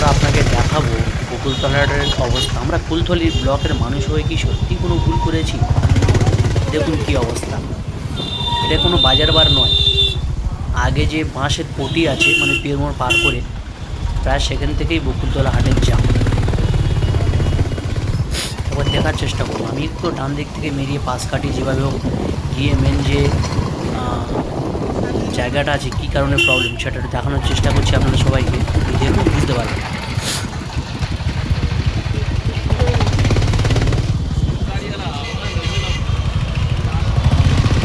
আমরা আপনাকে দেখাবো বকুলতলার অবস্থা। আমরা কুলতলি ব্লকের মানুষ হয়ে কি সত্যি কোনো ভুল করেছি? দেখুন কি অবস্থা। এটা কোনো বাজার বার নয়। আগে যে বাঁশের পটি আছে মানে পিরমোড় পার করে প্রায় সেখান থেকেই বকুলতলা হাটের জাম। এবার দেখার চেষ্টা করবো। আমি একটু ডান দিক থেকে মেরিয়ে পাশ কাটি যেভাবে হোক গিয়ে মেন যে জায়গাটা আছে কী কারণে প্রবলেম সেটা দেখানোর চেষ্টা করছি আপনারা সবাইকে। দেখুন বুঝতে পারবেন।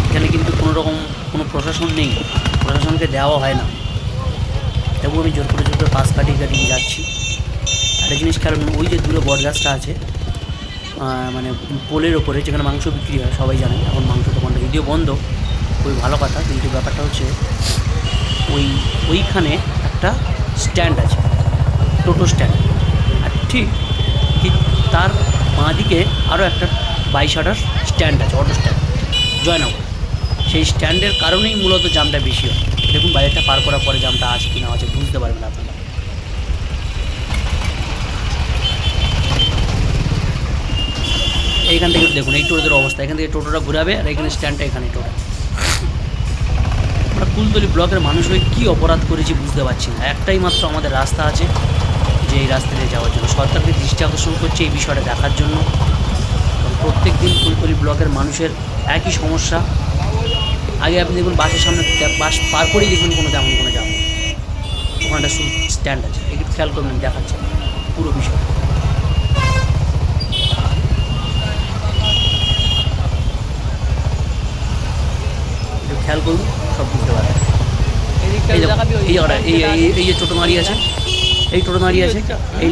এখানে কিন্তু কোনো রকম কোনো প্রশাসন নেই, প্রশাসনকে দেওয়া হয় না। তবুও আমি জোর করে পাশ কাটিয়ে যাচ্ছি। একটা জিনিস কারণ ওই যে দূরে বটগাছটা আছে মানে পোলের ওপরে যেখানে মাংস বিক্রি হয়, সবাই জানেন এখন মাংস দোকানটা যদিও বন্ধ, খুবই ভালো কথা। কিন্তু ব্যাপারটা হচ্ছে ওইখানে একটা স্ট্যান্ড আছে, টোটো স্ট্যান্ড। আর ঠিক তার বাঁ দিকে আরও একটা 22 স্ট্যান্ড আছে, অটো স্ট্যান্ড জয়নগর। সেই স্ট্যান্ডের কারণেই মূলত জামটা বেশি হয়। দেখুন বাজারটা পার করার পরে জামটা আছে কি না আছে বুঝতে পারবেন আপনারা। এইখান থেকে দেখুন এই টোটোদের অবস্থা। এখান থেকে টোটোটা ঘুরাবে আর এখানে স্ট্যান্ডটা এখানে টোটো। আমরা কুলতলি ব্লকের মানুষ হয়ে কী অপরাধ করেছি বুঝতে পারছি না। একটাই মাত্র আমাদের রাস্তা আছে, যে এই রাস্তা দিয়ে যাওয়ার জন্য সরকারকে দৃষ্টি আকর্ষণ করছে এই বিষয়টা দেখার জন্য। প্রত্যেক দিন কুলতলি ব্লকের মানুষের একই সমস্যা। আগে আপনি দেখুন বাসের সামনে বাস পার করেই দেখুন কোনো তেমন কোনো যাবো, ওখানটা শুধু স্ট্যান্ড আছে। একটু খেয়াল করবেন, দেখাচ্ছে পুরো বিষয়। একটু খেয়াল করুন, সব বুঝতে পারবেন। এই যে টোটো দাঁড়িয়ে আছে, এই টোটো দাঁড়িয়ে আছে এই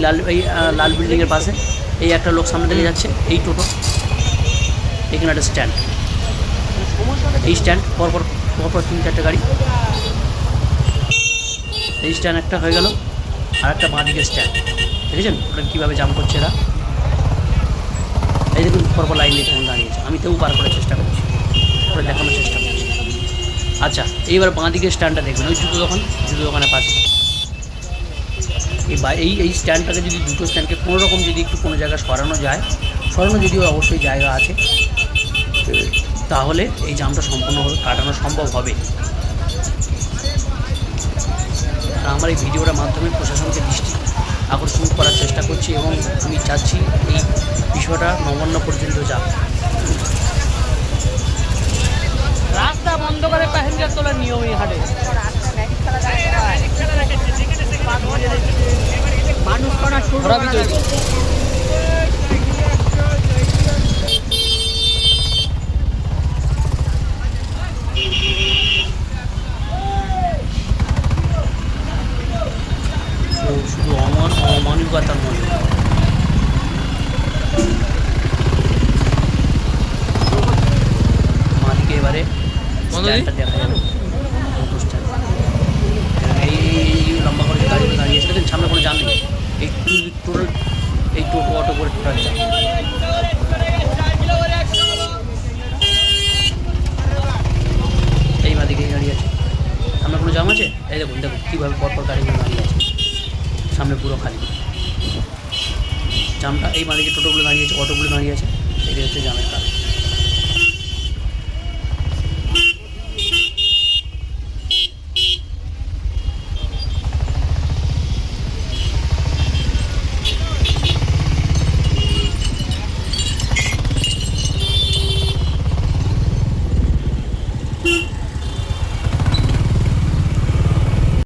লাল বিল্ডিংয়ের পাশে। এই একটা লোক সামনে থেকে যাচ্ছে, এই টোটো। এখানে একটা স্ট্যান্ড, এই স্ট্যান্ড পরপর 3-4টে গাড়ি। এই স্ট্যান্ড একটা হয়ে গেল, আর একটা বাঁ দিকে স্ট্যান্ড। দেখেছেন ওটা কীভাবে জাম করছে এরা? এই দেখুন পরপর লাইন দিয়ে তখন দাঁড়িয়েছে। আমি তেও পার করার চেষ্টা করছি, ওটা দেখানোর চেষ্টা করছি। আচ্ছা, এইবার বাঁ দিকে স্ট্যান্ডটা দেখবেন, ওই জুতো দোকানের পাশে। এই স্ট্যান্ডটাকে যদি দুটো স্ট্যান্ডকে কোনো রকম যদি একটু কোনো জায়গায় সরানো যদিও অবশ্যই জায়গা আছে, তাহলে এই জামটা সম্পূর্ণভাবে কাটানো সম্ভব হবে। আমার এই ভিডিওটার মাধ্যমে প্রশাসনকে দৃষ্টি আকর্ষণ করার চেষ্টা করছি এবং আমি চাচ্ছি এই বিষয়টা নবান্ন পর্যন্ত যাক। রাস্তা বন্ধ করে প্যাসেঞ্জার তোলার নিয়মই হাটে মানুষ করা শুরু শুধু অমানবিকতার মনে। মাদিকে এবারে স্ট্যান্ডটা দেখা যাবে, এই লম্বা করে যে গাড়িগুলো দাঁড়িয়েছে দেখেন, সামনে কোনো জাম নেই। এই টোটো অটো করে টোটাল জাম। এই মাদিকেই গাড়ি আছে, সামনে কোনো জাম আছে? এই দেখুন কীভাবে পরপর গাড়িগুলো দাঁড়িয়ে আছে, সামনে পুরো খালি জামটা। এই মাদিকে টোটোগুলো দাঁড়িয়ে আছে, অটোগুলো দাঁড়িয়ে আছে, এটাই হচ্ছে জামের কারণ।